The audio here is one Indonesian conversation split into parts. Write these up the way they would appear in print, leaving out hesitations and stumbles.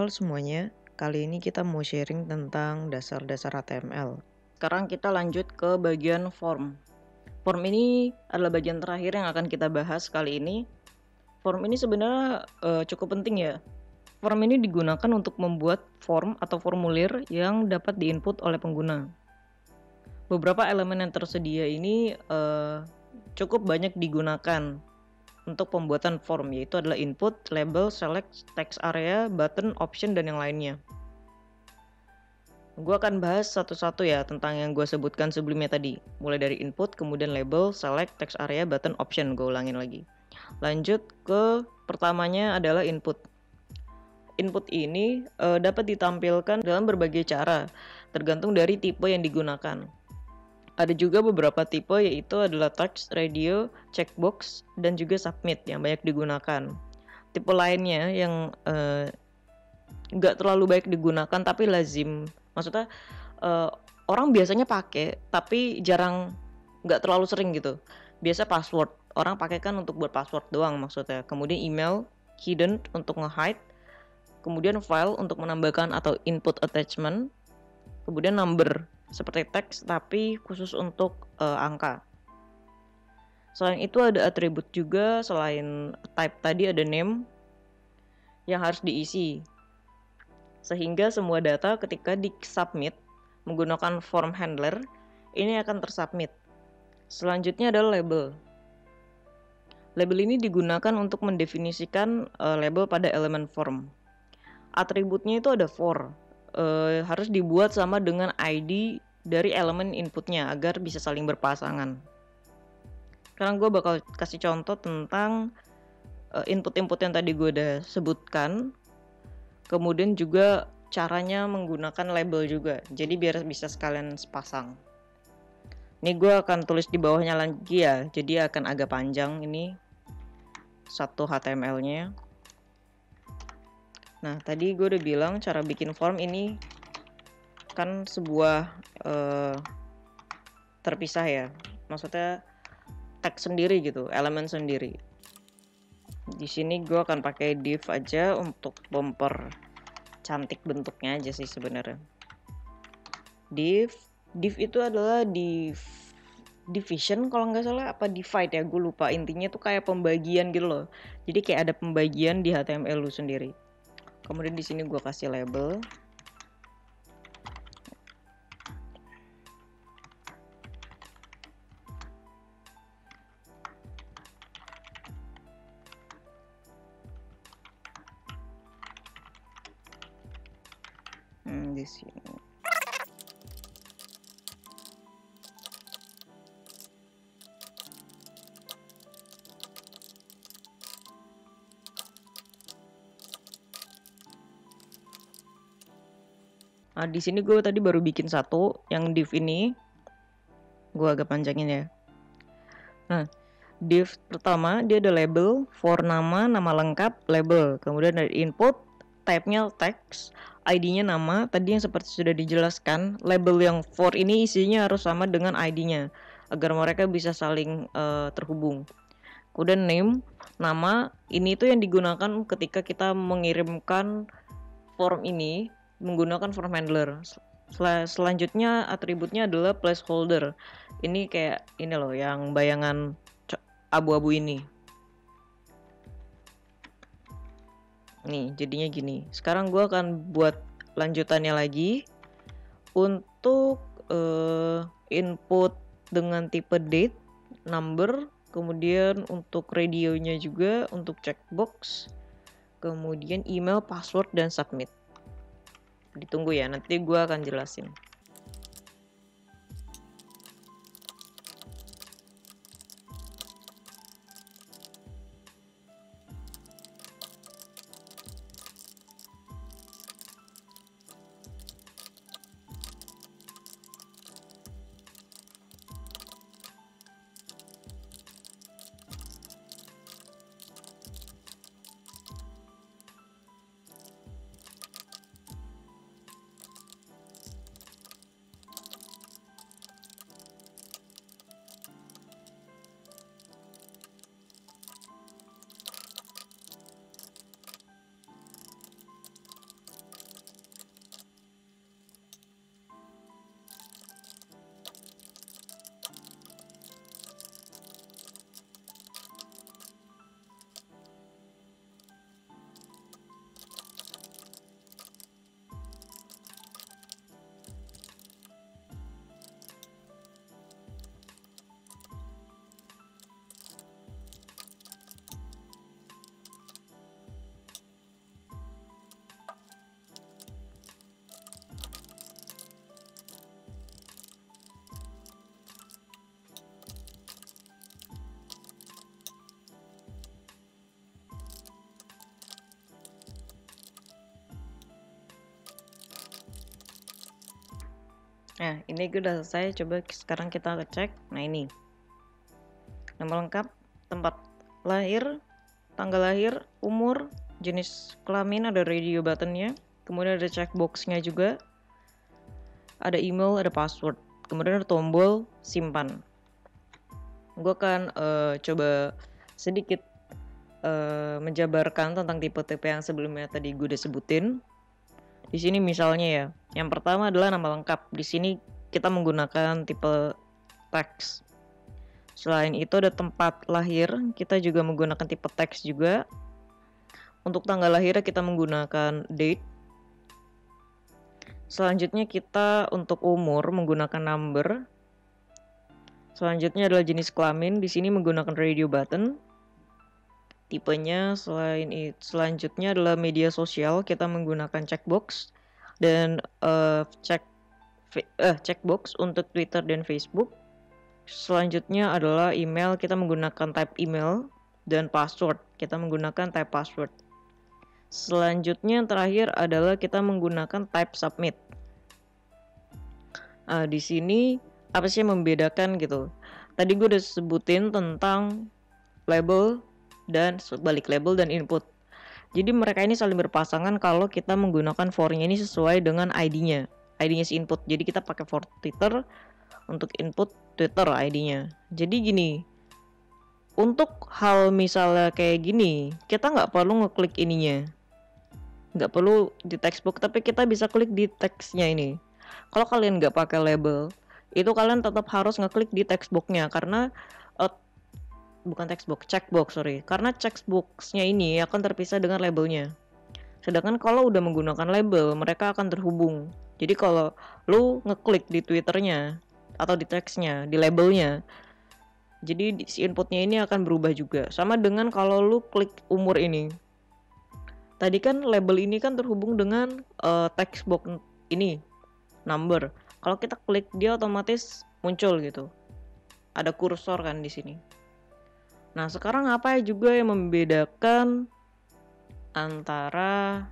Halo semuanya, kali ini kita mau sharing tentang dasar-dasar HTML. Sekarang kita lanjut ke bagian form. Form ini adalah bagian terakhir yang akan kita bahas kali ini. Form ini sebenarnya cukup penting ya. Form ini digunakan untuk membuat form atau formulir yang dapat diinput oleh pengguna. Beberapa elemen yang tersedia ini cukup banyak digunakan untuk pembuatan form, yaitu adalah input, label, select, text area, button, option, dan yang lainnya. Gue akan bahas satu-satu ya tentang yang gue sebutkan sebelumnya tadi. Mulai dari input, kemudian label, select, text area, button, option. Gue ulangin lagi. Lanjut ke pertamanya adalah input. Input ini dapat ditampilkan dalam berbagai cara, tergantung dari tipe yang digunakan. Ada juga beberapa tipe, yaitu adalah text, radio, checkbox, dan juga submit yang banyak digunakan. Tipe lainnya yang nggak terlalu baik digunakan tapi lazim, maksudnya orang biasanya pakai tapi jarang, nggak terlalu sering gitu. Biasa password, orang pakai kan untuk buat password doang maksudnya. Kemudian email, hidden untuk nge-hide. Kemudian file untuk menambahkan atau input attachment. Kemudian number seperti teks tapi khusus untuk angka. Selain itu ada atribut juga. Selain type tadi ada name yang harus diisi, sehingga semua data ketika di submit menggunakan form handler ini akan tersubmit. Selanjutnya adalah label. Label ini digunakan untuk mendefinisikan label pada elemen form. Atributnya itu ada for, harus dibuat sama dengan ID dari elemen inputnya agar bisa saling berpasangan. Sekarang gue bakal kasih contoh tentang input-input yang tadi gue udah sebutkan. Kemudian juga caranya menggunakan label juga, jadi biar bisa sekalian sepasang. Ini gue akan tulis di bawahnya lagi ya, jadi akan agak panjang ini satu HTML-nya. Nah, tadi gue udah bilang cara bikin form ini kan sebuah terpisah ya, maksudnya teks sendiri gitu, elemen sendiri. Di sini gue akan pakai div aja untuk bumper cantik bentuknya aja sih sebenarnya. Div itu adalah division kalau nggak salah, apa divide ya, gue lupa. Intinya tuh kayak pembagian gitu loh. Jadi kayak ada pembagian di HTML lu sendiri. Kemudian di sini gue kasih label. Di sini. Nah, di sini gue tadi baru bikin satu yang div ini. Gue agak panjangin ya. Nah, div pertama dia ada label, for nama lengkap, label. Kemudian ada input, type-nya text, ID-nya nama. Tadi yang seperti sudah dijelaskan, label yang for ini isinya harus sama dengan ID-nya agar mereka bisa saling terhubung. Kemudian name, nama, ini tuh yang digunakan ketika kita mengirimkan form ini menggunakan form handler. Selanjutnya atributnya adalah placeholder. Ini kayak ini loh, yang bayangan abu-abu ini. Nih jadinya gini. Sekarang gue akan buat lanjutannya lagi. Untuk input dengan tipe date, number, kemudian untuk radionya juga, untuk checkbox, kemudian email, password, dan submit. Ditunggu ya, nanti gue akan jelasin. Nah, ini gue udah selesai. Coba sekarang kita cek. Nah, ini nama lengkap, tempat lahir, tanggal lahir, umur, jenis kelamin, ada radio buttonnya, kemudian ada checkboxnya juga, ada email, ada password, kemudian ada tombol simpan. Gue akan coba sedikit menjabarkan tentang tipe-tipe yang sebelumnya tadi gue udah sebutin. Di sini misalnya ya, yang pertama adalah nama lengkap. Di sini kita menggunakan tipe teks. Selain itu ada tempat lahir, kita juga menggunakan tipe teks juga. Untuk tanggal lahir kita menggunakan date. Selanjutnya kita untuk umur menggunakan number. Selanjutnya adalah jenis kelamin, di sini menggunakan radio button. Tipenya selanjutnya adalah media sosial, kita menggunakan checkbox dan checkbox untuk Twitter dan Facebook. Selanjutnya adalah email, kita menggunakan type email, dan password, kita menggunakan type password. Selanjutnya yang terakhir adalah kita menggunakan type submit. Di sini apa sih yang membedakan gitu? Tadi gue udah sebutin tentang label dan sebalik label dan input. Jadi mereka ini saling berpasangan kalau kita menggunakan for-nya ini sesuai dengan ID-nya si input. Jadi kita pakai for Twitter untuk input Twitter ID-nya. Jadi gini, untuk hal misalnya kayak gini, kita nggak perlu ngeklik ininya, nggak perlu di textbook, tapi kita bisa klik di teksnya ini. Kalau kalian nggak pakai label, itu kalian tetap harus ngeklik di textbooknya karena bukan textbook, checkbox, sorry. Karena checkboxnya ini akan terpisah dengan labelnya. Sedangkan kalau udah menggunakan label, mereka akan terhubung. Jadi kalau lu ngeklik di Twitternya atau di teksnya, di labelnya, jadi si inputnya ini akan berubah juga. Sama dengan kalau lu klik umur ini. Tadi kan label ini kan terhubung dengan textbox ini, number. Kalau kita klik dia otomatis muncul gitu. Ada kursor kan di sini. Nah, sekarang apa juga yang membedakan antara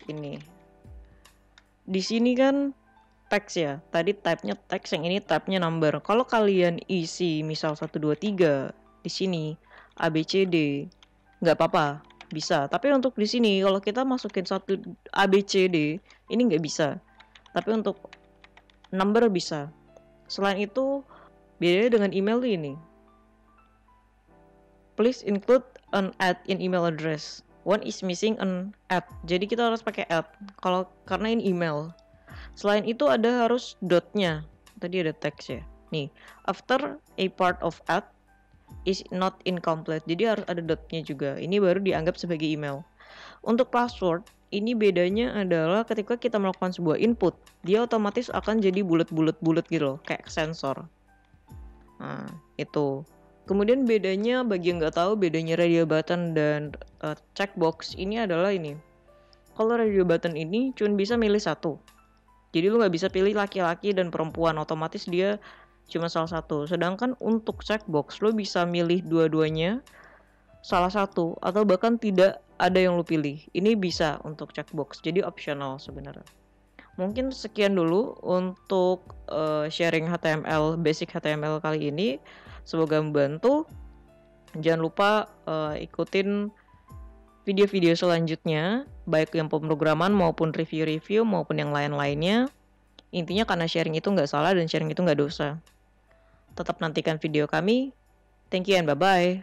ini? Di sini kan teks ya. Tadi type-nya teks, yang ini type-nya number. Kalau kalian isi misal 1 2 3 di sini ABCD, nggak apa-apa, bisa. Tapi untuk di sini kalau kita masukin 1 ABCD, ini nggak bisa. Tapi untuk number bisa. Selain itu, bedanya dengan email ini. Please include an add in email address. One is missing an add. Jadi kita harus pakai add karena ini email. Selain itu ada harus dotnya. Tadi ada teks ya. Nih, after a part of add is not incomplete. Jadi harus ada dotnya juga. Ini baru dianggap sebagai email. Untuk password, ini bedanya adalah ketika kita melakukan sebuah input, dia otomatis akan jadi bulat-bulat gitu loh, kayak sensor. Nah, itu. Kemudian bedanya, bagi yang nggak tahu, bedanya radio button dan checkbox ini adalah ini. Kalau radio button ini cuma bisa milih satu. Jadi lu nggak bisa pilih laki-laki dan perempuan, otomatis dia cuma salah satu. Sedangkan untuk checkbox, lu bisa milih dua-duanya, salah satu, atau bahkan tidak ada yang lu pilih. Ini bisa untuk checkbox, jadi optional sebenarnya. Mungkin sekian dulu untuk sharing HTML, basic HTML kali ini. Semoga membantu. Jangan lupa ikutin video-video selanjutnya, baik yang pemrograman maupun review-review maupun yang lain-lainnya. Intinya karena sharing itu nggak salah dan sharing itu nggak dosa. Tetap nantikan video kami. Thank you and bye-bye.